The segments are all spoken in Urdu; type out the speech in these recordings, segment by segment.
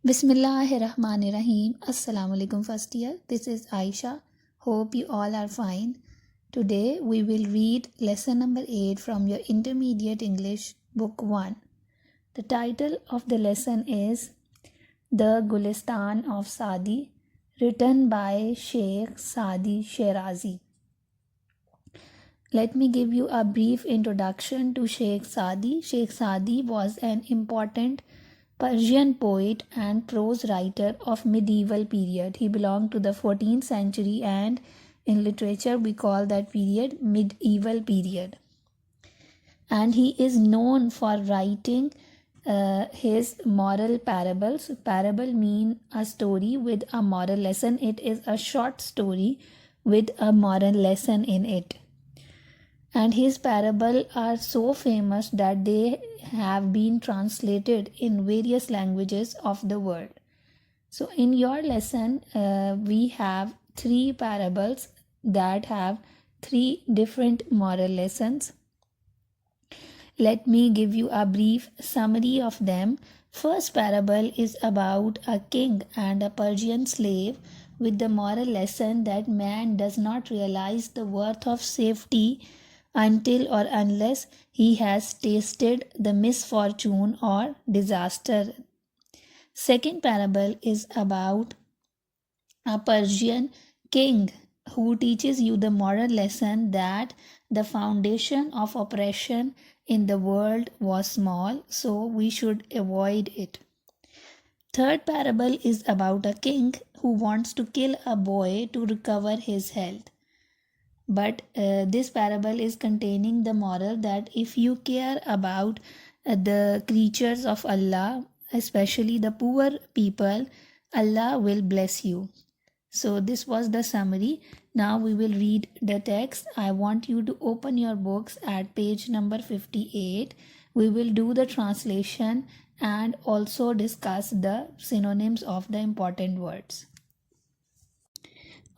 Bismillahirrahmanirrahim. Assalamu alaikum first year. This is Aisha. Hope you all are fine. Today we will read lesson number 8 from your intermediate English book 1. The title of the lesson is The Gulistan of Saadi, written by Sheikh Saadi Shirazi. Let me give you a brief introduction to Sheikh Saadi. Sheikh Saadi was an important Persian poet and prose writer of medieval period. He belonged to the 14th century and in literature we call that period medieval period. And he is known for writing his moral parables. Parable mean a story with a moral lesson. It is a short story with a moral lesson in it. And his parables are so famous that they have been translated in various languages of the world. So in your lesson, we have 3 parables that have 3 different moral lessons. Let me give you a brief summary of them. First parable is about a king and a Persian slave with the moral lesson that man does not realize the worth of safety until or unless he has tasted the misfortune or disaster. Second parable is about a Persian king who teaches you the moral lesson that the foundation of oppression in the world was small, so we should avoid it. Third parable is about a king who wants to kill a boy to recover his health. But this parable is containing the moral that if you care about the creatures of Allah, especially the poor people, Allah will bless you. So this was the summary. Now we will read the text. I want you to open your books at page number 58. We will do the translation and also discuss the synonyms of the important words.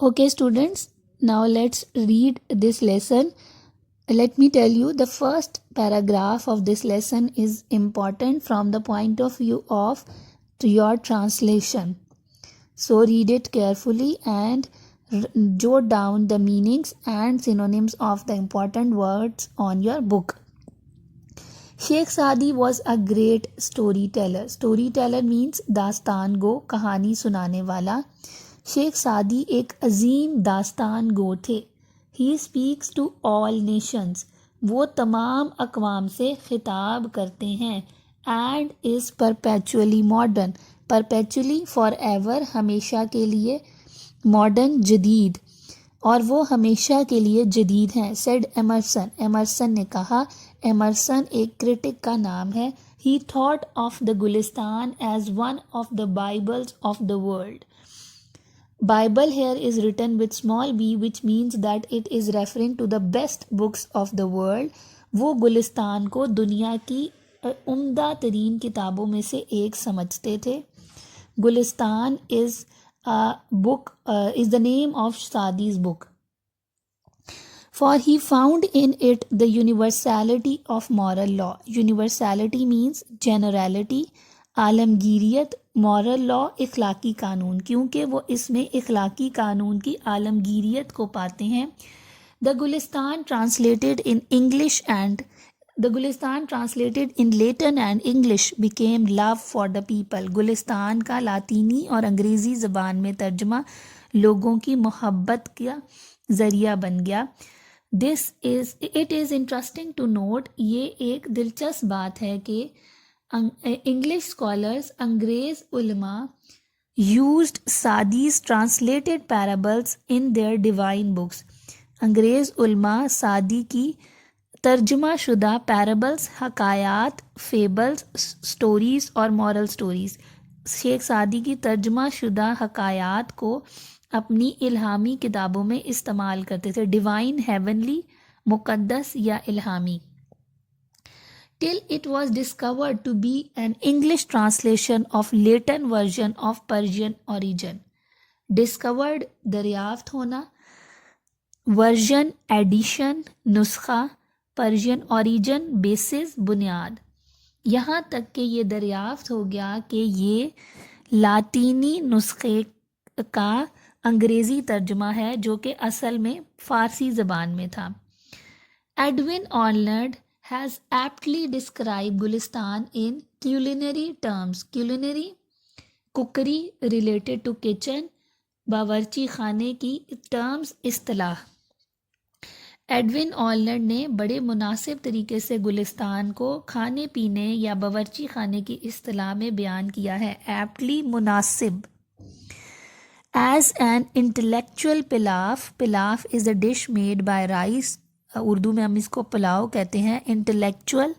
Okay, students. Now let's read this lesson. Let me tell you, the first paragraph of this lesson is important from the point of view of your translation. So read it carefully and jot down the meanings and synonyms of the important words on your book. Sheikh Saadi was a great storyteller. Storyteller means داستان گو, کہانی سنانے والا. شیخ سعدی ایک عظیم داستان گو تھے. He speaks to all nations, وہ تمام اقوام سے خطاب کرتے ہیں. And is perpetually modern, perpetually for ever, ہمیشہ کے لیے, ماڈرن جدید, اور وہ ہمیشہ کے لیے جدید ہیں. سیڈ ایمرسن, ایمرسن نے کہا. ایمرسن ایک کرٹک کا نام ہے. He thought of the Gulistan is one of the bibles of the world. Bible here is written with small b, which means that it is referring to the best books of the world. وہ گلستان کو دنیا کی عمدہ ترین کتابوں میں سے ایک سمجھتے تھے. گلستان is a book, is the name of Saadi's book. For he found in it the universality of moral law. Universality means generality, عالمگیریت, مورل لا اخلاقی قانون, کیونکہ وہ اس میں اخلاقی قانون کی عالمگیریت کو پاتے ہیں. The Gulistan translated in English and the Gulistan translated in Latin and English became love for the people. گلستان کا لاطینی اور انگریزی زبان میں ترجمہ لوگوں کی محبت کا ذریعہ بن گیا. It is interesting to note, یہ ایک دلچسپ بات ہے کہ English scholars, انگریز علماء used Saadi's translated parables in their divine books. انگریز علماء سعدی کی ترجمہ شدہ پیرابلز, حکایات, فیبلز, سٹوریز اور مورل سٹوریز, شیخ سعدی کی ترجمہ شدہ حکایات کو اپنی الہامی کتابوں میں استعمال کرتے تھے. ڈیوائن, ہیونلی, مقدس یا الہامی. Till it was discovered to be an English translation of Latin version of Persian origin. Discovered, دریافت ہونا, version, edition, نسخہ, Persian origin, basis, بنیاد. یہاں تک کہ یہ دریافت ہو گیا کہ یہ لاطینی نسخے کا انگریزی ترجمہ ہے جو کہ اصل میں فارسی زبان میں تھا. Edwin Arnold has aptly described Gulistan in culinary terms. culinary cookery related to kitchen, باورچی خانے کی terms اصطلاح. ایڈون آرنلڈ نے بڑے مناسب طریقے سے گلستان کو کھانے پینے یا باورچی خانے کی اصطلاح میں بیان کیا ہے. ایپٹلی مناسب. As an intellectual pilaf. Pilaf is a dish made by rice. Urdu میں ہم اس کو پلاؤ کہتے ہیں. انٹلیکچوئل،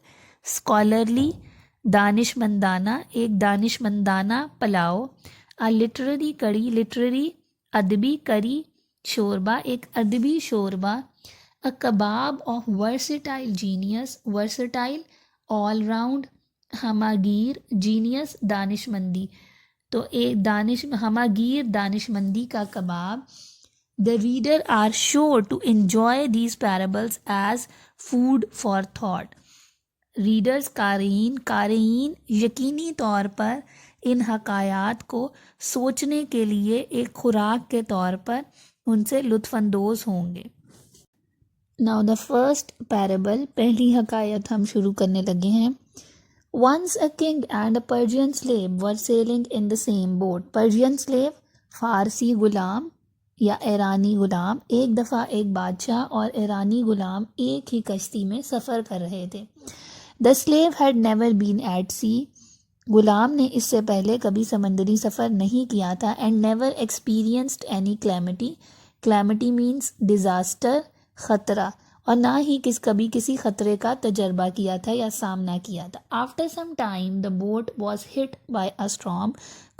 اسکالرلی، دانش مندانہ، ایک دانش مندانہ پلاؤ. لٹریری کڑی، لٹریری ادبی، کری شوربہ، ایک ادبی شوربہ. Kebab of versatile genius, versatile all round, ہماگیر جینیس دانش مندی، تو ایک ہماگیر دانش مندی کا کباب. The reader are sure to enjoy these parables as food for thought. Readers قارئین یقینی طور پر ان حکایات کو سوچنے کے لیے ایک خوراک کے طور پر ان سے لطف اندوز ہوں گے. Now the first parable، پہلی حکایت ہم شروع کرنے لگے ہیں. Once a king and a Persian slave were sailing in the same boat. Persian slave فارسی غلام یا ایرانی غلام. ایک دفعہ ایک بادشاہ اور ایرانی غلام ایک ہی کشتی میں سفر کر رہے تھے. The slave had never been at sea. Ghulam نے اس سے پہلے کبھی سمندری سفر نہیں کیا تھا. And never experienced any calamity. Calamity means disaster، خطرہ، اور نہ ہی کبھی کسی خطرے کا تجربہ کیا تھا یا سامنا کیا تھا. After some time the boat was hit by a storm.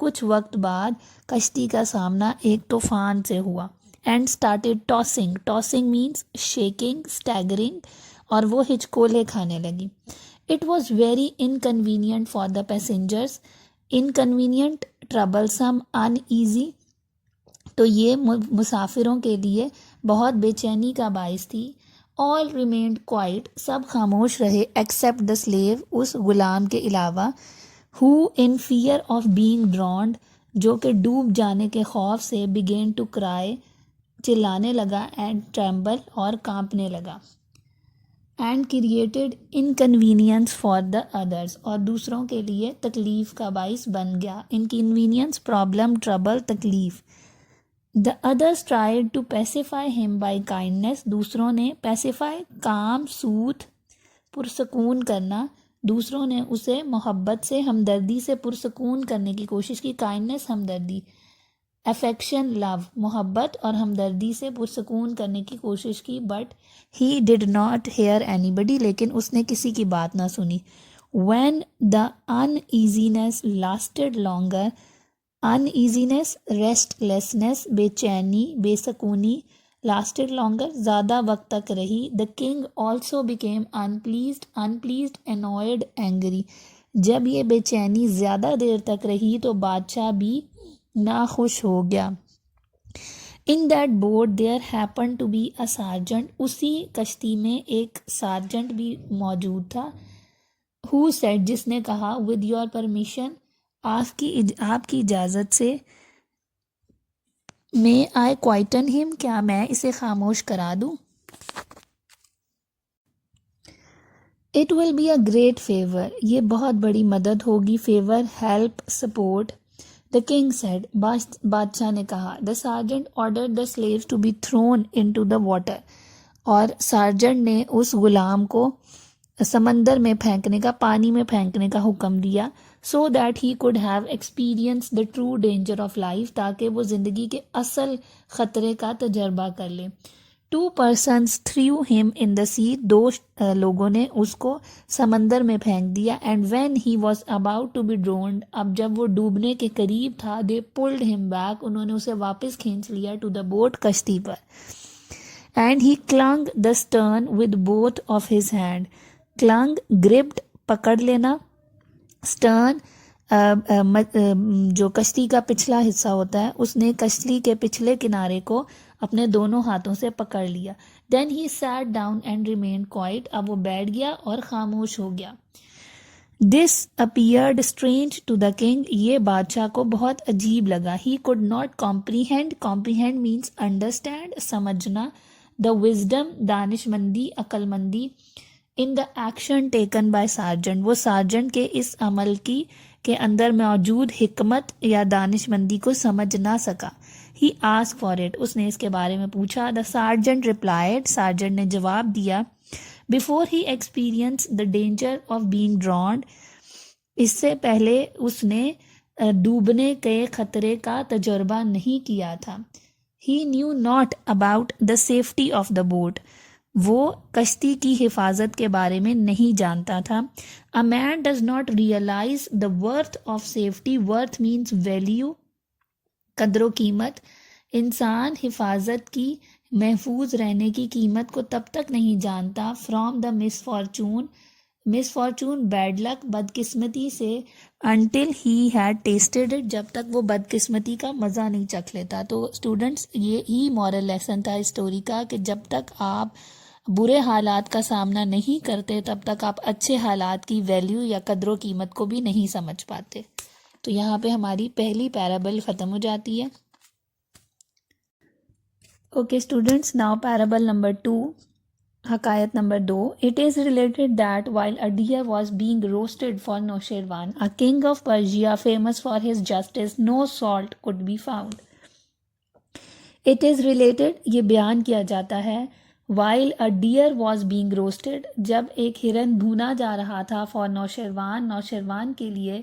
کچھ وقت بعد کشتی کا سامنا ایک طوفان سے ہوا. And started tossing. Tossing means shaking, staggering، اور وہ ہچکولے کھانے لگی. It was very inconvenient for the passengers. Inconvenient، troublesome، uneasy، تو یہ مسافروں کے لیے بہت بے چینی کا باعث تھی. All remained quiet. سب خاموش رہے except the slave، اس غلام کے علاوہ. Who in fear of being drowned، جو کہ ڈوب جانے کے خوف سے began to cry، چلانے لگا. And tremble، اور کانپنے لگا. And created inconvenience for the others، اور دوسروں کے لیے تکلیف کا باعث بن گیا. Inconvenience، problem، trouble، تکلیف. The others tried to pacify him by kindness. دوسروں نے pacify، کام، سوتھ، پرسکون کرنا. دوسروں نے اسے محبت سے، ہمدردی سے پرسکون کرنے کی کوشش کی. kindness، ہمدردی. affection، love، محبت اور ہمدردی سے پرسکون کرنے کی کوشش کی. but he did not hear anybody، لیکن اس نے کسی کی بات نہ سنی. when the uneasiness lasted longer، uneasiness، restlessness، بے چینی، بے سکونی، lasted longer، زیادہ وقت تک رہی. the king also became unpleased، annoyed، angry. جب یہ بے چینی زیادہ دیر تک رہی تو بادشاہ بھی ناخوش ہو گیا. In that boat there happened to be a sergeant. اسی کشتی میں ایک سارجنٹ بھی موجود تھا. Who said، جس نے کہا with your permission، آپ کی اجازت سے. May I quieten him، کیا میں اسے خاموش کرا دوں. It will be a great favor، یہ بہت بڑی مدد ہوگی. favor، help، support. The king said، بادشاہ نے کہا. The sergeant ordered the slaves to be thrown into the water، اور سارجنٹ نے اس غلام کو سمندر میں پھینکنے کا، پانی میں پھینکنے کا حکم دیا. so that he could have experienced the true danger of life، تاکہ وہ زندگی کے اصل خطرے کا تجربہ کر لے. 2 persons threw him in the sea، 2 لوگوں نے اس کو سمندر میں پھینک دیا. and when he was about to be drowned، اب جب وہ ڈوبنے کے قریب تھا، they pulled him back، انہوں نے اسے واپس کھینچ لیا to the boat، کشتی پر. and he clung the stern with both of his hand. clung، gripped، پکڑ لینا. stern، جو کشتی کا پچھلا حصہ ہوتا ہے، اس نے کشتی کے پچھلے کنارے کو اپنے دونوں ہاتھوں سے پکڑ لیا. then he sat down and remained quiet، اب وہ بیٹھ گیا اور خاموش ہو گیا. This appeared strange to the king. یہ بادشاہ کو بہت عجیب لگا. He could not comprehend. Comprehend means understand, سمجھنا. The wisdom, دانش مندی, عقل مندی. In the action taken by sergeant. وہ سارجنٹ کے اس عمل کے اندر موجود حکمت یا دانش مندی کو سمجھ نہ سکا. He asked for it. اس نے اس کے بارے میں پوچھا. The sergeant replied. سارجنٹ نے جواب دیا. Before he experienced the danger of being drowned. اس سے پہلے اس نے ڈوبنے کے خطرے کا تجربہ نہیں کیا تھا. He knew not about the safety of the boat. وہ کشتی کی حفاظت کے بارے میں نہیں جانتا تھا. A man does not realize the worth of safety. Worth means value, قدر و قیمت. انسان حفاظت کی محفوظ رہنے کی قیمت کو تب تک نہیں جانتا from the misfortune. misfortune bad luck, بدقسمتی سے until he had tasted it. جب تک وہ بدقسمتی کا مزہ نہیں چکھ لیتا. تو اسٹوڈنٹس یہ ہی مورل لیسن تھا اسٹوری کا کہ جب تک آپ برے حالات کا سامنا نہیں کرتے تب تک آپ اچھے حالات کی ویلیو یا قدر و قیمت کو بھی نہیں سمجھ پاتے. تو یہاں پہ ہماری پہلی پیرابل ختم ہو جاتی ہے. Okay students, now parable number 2, حکایت number 2. It is related that while a deer was being roasted for Noshirwan, a king of Persia famous for his justice, no salt could be found. It is related, یہ بیان کیا جاتا ہے. While a deer was being roasted, جب ایک ہرن بھونا جا رہا تھا for نوشیروان, نوشیروان کے لیے,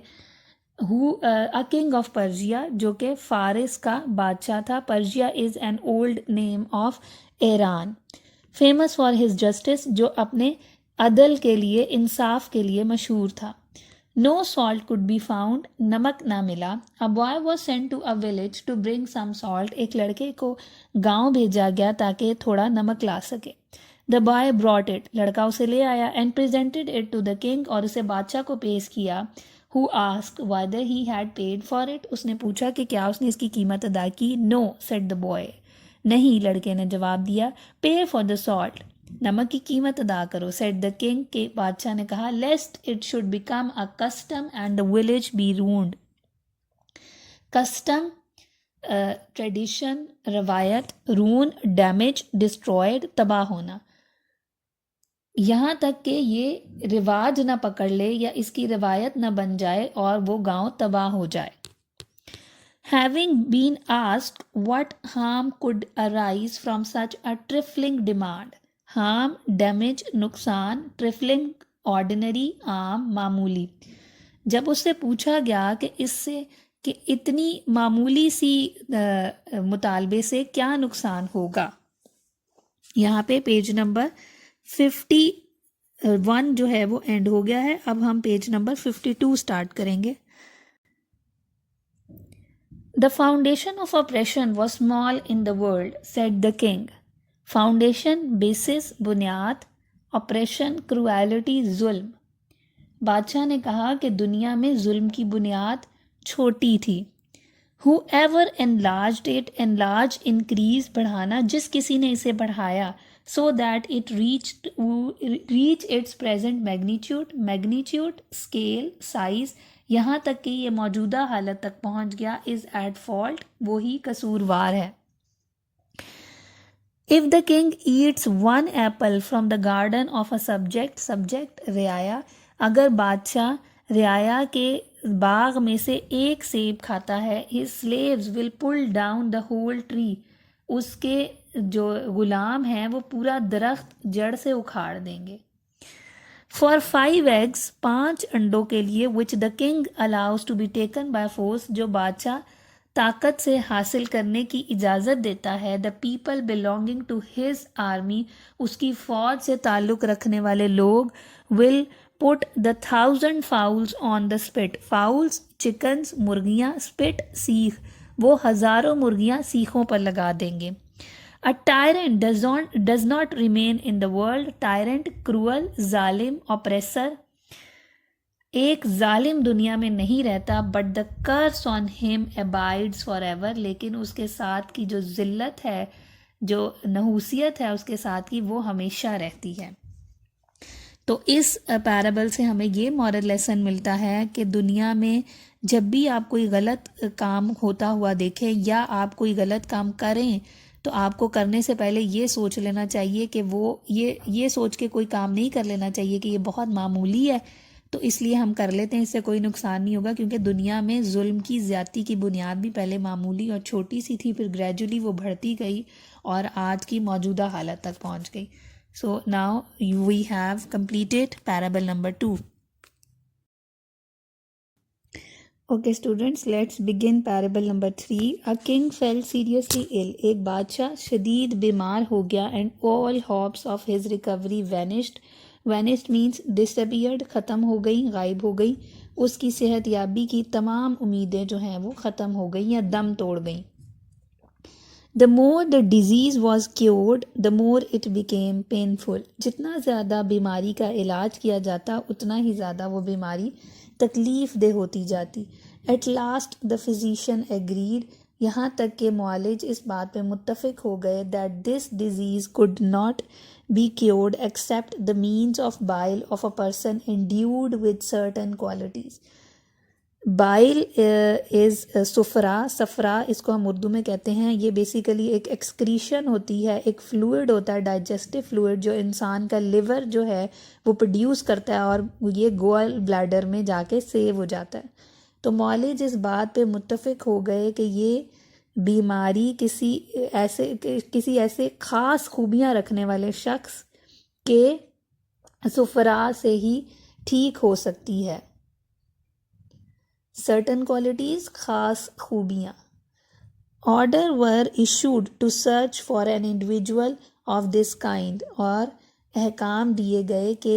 a king of Persia, جو کہ فارس کا بادشاہ تھا. Persia is an old name of Iran. Famous for his justice, جو اپنے عدل کے لیے, انصاف کے لیے مشہور تھا. No salt could be found, نمک نہ ملا. A boy was sent to a village to bring some salt. ایک لڑکے کو گاؤں بھیجا گیا تاکہ تھوڑا نمک لا سکے. The boy brought it. لڑکا اسے لے آیا and presented it to the king. اور اسے بادشاہ کو پیش کیا. Who asked whether he had paid for it. اس نے پوچھا کہ کیا اس نے اس کی قیمت ادا کی. No, said the boy. نہیں, لڑکے نے جواب دیا. Pay for the salt. نمک کی قیمت ادا کرو. said the king. کے بادشاہ نے کہا. lest it should become a custom and the village be ruined. custom, tradition, روایت, ruin, damage, destroyed, تباہ ہونا. یہاں تک کہ یہ رواج نہ پکڑ لے یا اس کی روایت نہ بن جائے اور وہ گاؤں تباہ ہو جائے. Having been asked what harm could arise from such a trifling demand. harm, damage, نقصان, trifling, ordinary, عام, معمولی. جب اس سے پوچھا گیا کہ اس سے کہ اتنی معمولی سی مطالبے سے کیا نقصان ہوگا. یہاں پہ پیج نمبر 51 جو ہے وہ اینڈ ہو گیا ہے. اب ہم پیج نمبر 52 سٹارٹ کریں گے. The foundation of oppression was small in the world, said the king. Foundation, basis, بنیاد, oppression, cruelty, ظلم. بادشاہ نے کہا کہ دنیا میں ظلم کی بنیاد چھوٹی تھی. Whoever enlarged it, enlarge, increase, بڑھانا, جس کسی نے اسے بڑھایا, so that it reach its present magnitude, magnitude, scale, size, یہاں تک کہ یہ موجودہ حالت تک پہنچ گیا, is at fault, وہی قصوروار ہے. If the king eats one apple from the garden of a subject, subject رعایا, اگر بادشاہ رعایا کے باغ میں سے ایک سیب کھاتا ہے, his slaves will pull down the whole tree, اس کے جو غلام ہیں وہ پورا درخت جڑ سے اکھاڑ دیں گے. For 5 eggs, 5 انڈوں کے لیے, which the king allows to be taken by force, جو بادشاہ طاقت سے حاصل کرنے کی اجازت دیتا ہے, the people belonging to his army, اس کی فوج سے تعلق رکھنے والے لوگ, will put the 1000 fowls on the spit. fowls, chickens, مرغیاں, spit, سیخ, وہ ہزاروں مرغیاں سیخوں پر لگا دیں گے. A tyrant does not remain in the world. Tyrant, cruel, ظالم, oppressor. ایک ظالم دنیا میں نہیں رہتا, but the curse on him abides forever. لیکن اس کے ساتھ کی جو ذلت ہے, جو نحوسیت ہے اس کے ساتھ کی, وہ ہمیشہ رہتی ہے. تو اس پیرابل سے ہمیں یہ مورل لیسن ملتا ہے کہ دنیا میں جب بھی آپ کوئی غلط کام ہوتا ہوا دیکھیں یا آپ کوئی غلط کام کریں تو آپ کو کرنے سے پہلے یہ سوچ لینا چاہیے کہ وہ یہ سوچ کے کوئی کام نہیں کر لینا چاہیے کہ یہ بہت معمولی ہے تو اس لیے ہم کر لیتے ہیں، اس سے کوئی نقصان نہیں ہوگا، کیونکہ دنیا میں ظلم کی زیادتی کی بنیاد بھی پہلے معمولی اور چھوٹی سی تھی، پھر گریجولی وہ بڑھتی گئی اور آج کی موجودہ حالت تک پہنچ گئی. So now we have completed parable number 2. Okay students, let's begin parable number 3. A king fell seriously ill. ایک بادشاہ شدید بیمار ہو گیا and all hopes of his recovery vanished. Vanished means disappeared، ختم ہو گئی، غائب ہو گئی. اس کی صحت یابی کی تمام امیدیں جو ہیں وہ ختم ہو گئی یا دم توڑ گئیں. The more the disease was cured, the more it became painful. جتنا زیادہ بیماری کا علاج کیا جاتا اتنا ہی زیادہ وہ بیماری تکلیف دہ ہوتی جاتی. At last the physician agreed. یہاں تک کہ معالج اس بات پہ متفق ہو گئے that this disease could not be cured except the means of bile of a person endued with certain qualities. بائل از صفرا اس کو ہم اردو میں کہتے ہیں. یہ بیسیکلی ایک ایکسکریشن ہوتی ہے، ایک فلوئڈ ہوتا ہے، ڈائجسٹو فلوئڈ، جو انسان کا لیور جو ہے وہ پروڈیوس کرتا ہے اور یہ گول بلیڈر میں جا کے سیو ہو جاتا ہے. تو معالج اس بات پہ متفق ہو گئے کہ یہ بیماری کسی ایسے خاص خوبیاں رکھنے والے شخص کے صفرا سے ہی ٹھیک ہو سکتی ہے. certain qualities، خاص خوبیاں. Order were issued to search for an individual of this kind، اور احکام دیے گئے کہ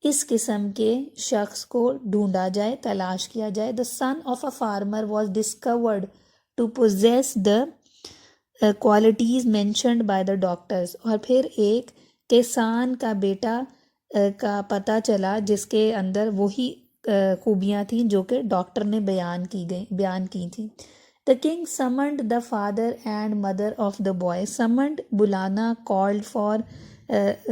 اس قسم کے شخص کو ڈھونڈا جائے، تلاش کیا جائے. The son of a farmer was discovered to possess the qualities mentioned by the doctors، اور پھر ایک کسان کا بیٹا کا پتہ چلا جس کے اندر وہی خوبیاں تھیں جو کہ ڈاکٹر نے بیان کی تھیں. The king summoned the father and mother of the boy. Summoned بلانا، called for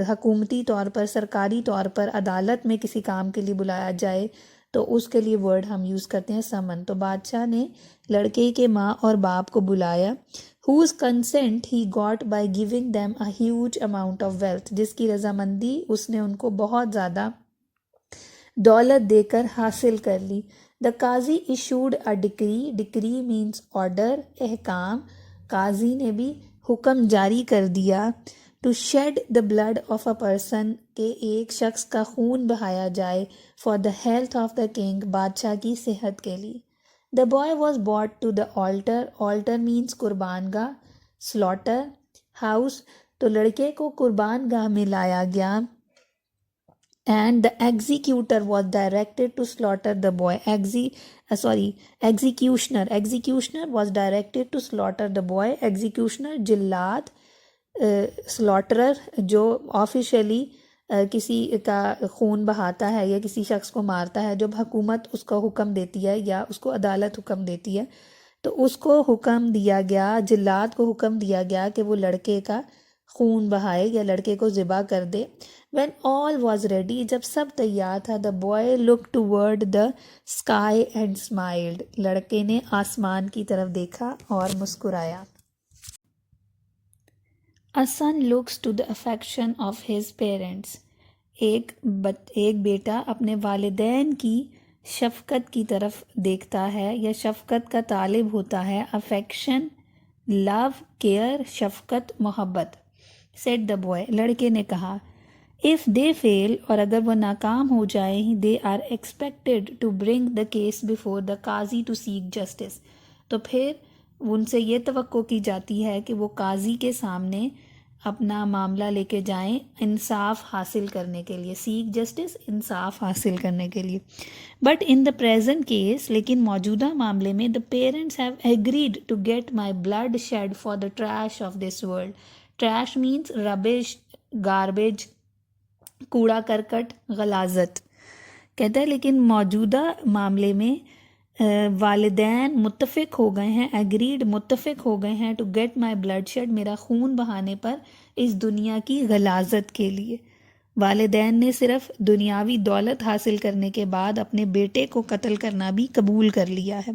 حکومتی طور پر، سرکاری طور پر عدالت میں کسی کام کے لیے بلایا جائے تو اس کے لیے ورڈ ہم یوز کرتے ہیں summon. تو بادشاہ نے لڑکے کے ماں اور باپ کو بلایا. whose consent he got by giving them a huge amount of wealth، جس کی رضامندی اس نے ان کو بہت زیادہ دولت دے کر حاصل کر لی. The Qazi issued a decree. Decree means order، احکام. قاضی نے بھی حکم جاری کر دیا to shed the blood of a person، کہ ایک شخص کا خون بہایا جائے for the health of the king، بادشاہ کی صحت کے لیے. The boy was brought to the altar. Altar means قربان گاہ. Slaughter house، تو لڑکے کو قربان گاہ میں لایا گیا. And the executor was directed to slaughter the boy. Executioner was directed to slaughter the boy. Executioner جلاد، slaughterer جو آفیشلی کسی کا خون بہاتا ہے یا کسی شخص کو مارتا ہے، جب حکومت اس کو حکم دیتی ہے یا اس کو عدالت حکم دیتی ہے تو اس کو حکم دیا گیا، جلاد کو حکم دیا گیا کہ وہ لڑکے کا خون بہائے یا لڑکے کو ذبح کر دے. When all was ready، جب سب تیار تھا، the boy looked toward the sky and smiled، لڑکے نے آسمان کی طرف دیکھا اور مسکرایا. A son looks to the affection of his parents، ایک بیٹا اپنے والدین کی شفقت کی طرف دیکھتا ہے یا شفقت کا طالب ہوتا ہے. affection، love، care، شفقت، محبت. said the boy، لڑکے نے کہا. if they fail، اور اگر وہ ناکام ہو جائیں، they are expected to bring the case before the Qazi to seek justice، تو پھر ان سے یہ توقع کی جاتی ہے کہ وہ قاضی کے سامنے اپنا معاملہ لے کے جائیں انصاف حاصل کرنے کے لیے. seek justice، انصاف حاصل کرنے کے لیے. but in the present case، لیکن موجودہ معاملے میں the parents have agreed to get my blood shed for the trash of this world. trash means rubbish، garbage، کوڑا کرکٹ، غلاظت. کہتا ہے لیکن موجودہ معاملے میں والدین متفق ہو گئے ہیں، ایگریڈ متفق ہو گئے ہیں to get my bloodshed, میرا خون بہانے پر اس دنیا کی غلاظت کے لیے. والدین نے صرف دنیاوی دولت حاصل کرنے کے بعد اپنے بیٹے کو قتل کرنا بھی قبول کر لیا ہے.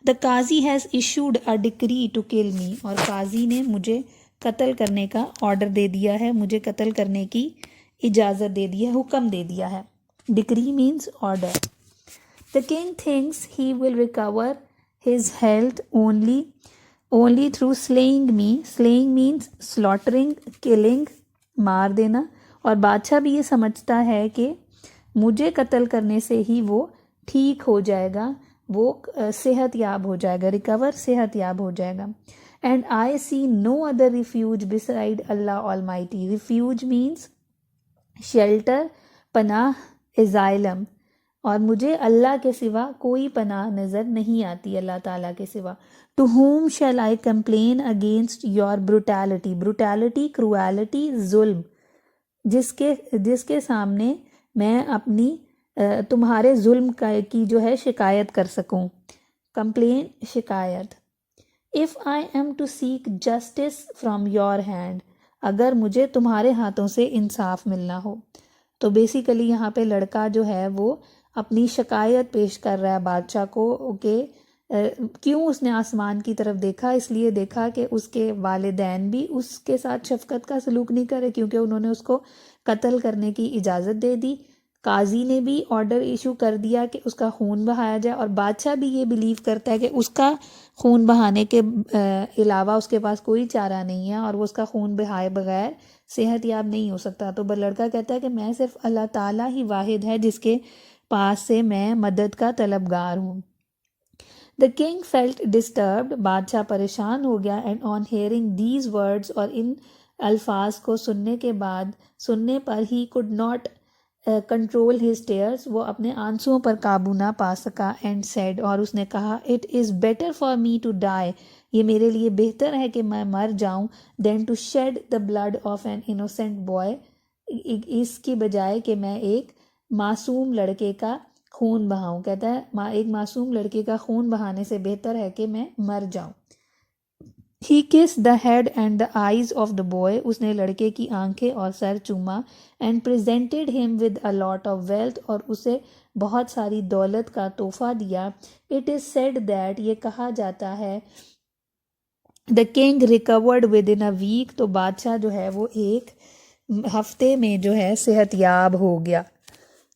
The qazi has issued a decree to kill me, اور قاضی نے مجھے قتل کرنے کا آرڈر دے دیا ہے، مجھے قتل کرنے کی اجازت دے دی ہے، حکم دے دیا ہے. ڈکری means order. The king thinks he will recover his health only through slaying me. Slaying means slaughtering, killing, مار دینا. اور بادشاہ بھی یہ سمجھتا ہے کہ مجھے قتل کرنے سے ہی وہ ٹھیک ہو جائے گا، وہ صحت یاب ہو جائے گا، ریکور صحت یاب ہو جائے گا. And I see no other refuge beside Allah almighty. Refuge means shelter, پناہ، اسائلم، اور مجھے اللہ کے سوا کوئی پناہ نظر نہیں آتی، اللہ تعالیٰ کے سوا. To whom shall I complain against your brutality. Brutality, cruelty, ظلم، جس کے سامنے میں اپنی تمہارے ظلم کی جو ہے شکایت کر سکوں. کمپلین، شکایت. If I am to seek justice from your hand, اگر مجھے تمہارے ہاتھوں سے انصاف ملنا ہو. تو بیسیکلی یہاں پہ لڑکا جو ہے وہ اپنی شکایت پیش کر رہا ہے بادشاہ کو کہ کیوں اس نے آسمان کی طرف دیکھا. اس لیے دیکھا کہ اس کے والدین بھی اس کے ساتھ شفقت کا سلوک نہیں کرے، کیونکہ انہوں نے اس کو قتل کرنے کی اجازت دے دی. قاضی نے بھی آرڈر ایشو کر دیا کہ اس کا خون بہایا جائے، اور بادشاہ بھی یہ بلیو کرتا ہے کہ اس کا خون بہانے کے علاوہ اس کے پاس کوئی چارہ نہیں ہے، اور وہ اس کا خون بہائے بغیر صحت یاب نہیں ہو سکتا. تو لڑکا کہتا ہے کہ میں صرف اللہ تعالیٰ ہی واحد ہے جس کے پاس سے میں مدد کا طلبگار ہوں. The king felt disturbed. بادشاہ پریشان ہو گیا. And on hearing these words، اور ان الفاظ کو سننے پر he could not control his tears، وہ اپنے آنسوؤں پر قابو نہ پا سکا. And said، اور اس نے کہا it is better for me to die، یہ میرے لیے بہتر ہے کہ میں مر جاؤں. than to shed the blood of an innocent boy، اس کی بجائے کہ میں ایک معصوم لڑکے کا خون بہاؤں. کہتا ہے ایک معصوم لڑکے کا خون بہانے سے بہتر ہے کہ میں مر جاؤں. He kissed the head and the eyes of the boy، اس نے لڑکے کی آنکھیں اور سر چوما. And presented him with a lot of wealth، اور اسے بہت ساری دولت کا تحفہ دیا. It is said that، یہ کہا جاتا ہے the king recovered within a week، تو بادشاہ جو ہے وہ ایک ہفتے میں جو ہے صحت یاب ہو گیا.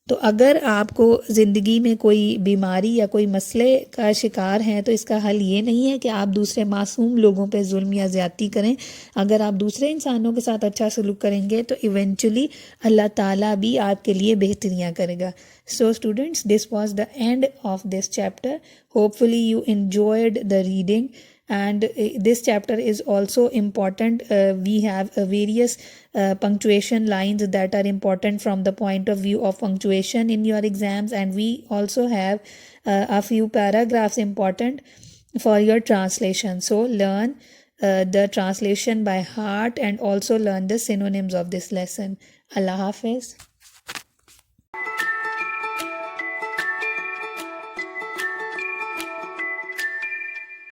تو اگر آپ کو زندگی میں کوئی بیماری یا کوئی مسئلے کا شکار ہیں تو اس کا حل یہ نہیں ہے کہ آپ دوسرے معصوم لوگوں پہ ظلم یا زیادتی کریں. اگر آپ دوسرے انسانوں کے ساتھ اچھا سلوک کریں گے تو ایونچولی اللہ تعالیٰ بھی آپ کے لیے بہتریاں کرے گا. So students, this was the end of this chapter. Hopefully you enjoyed the reading. And this chapter is also important. We have various punctuation lines that are important from the point of view of punctuation in your exams, and we also have a few paragraphs important for your translation. So learn the translation by heart and also learn the synonyms of this lesson. Allah Hafiz.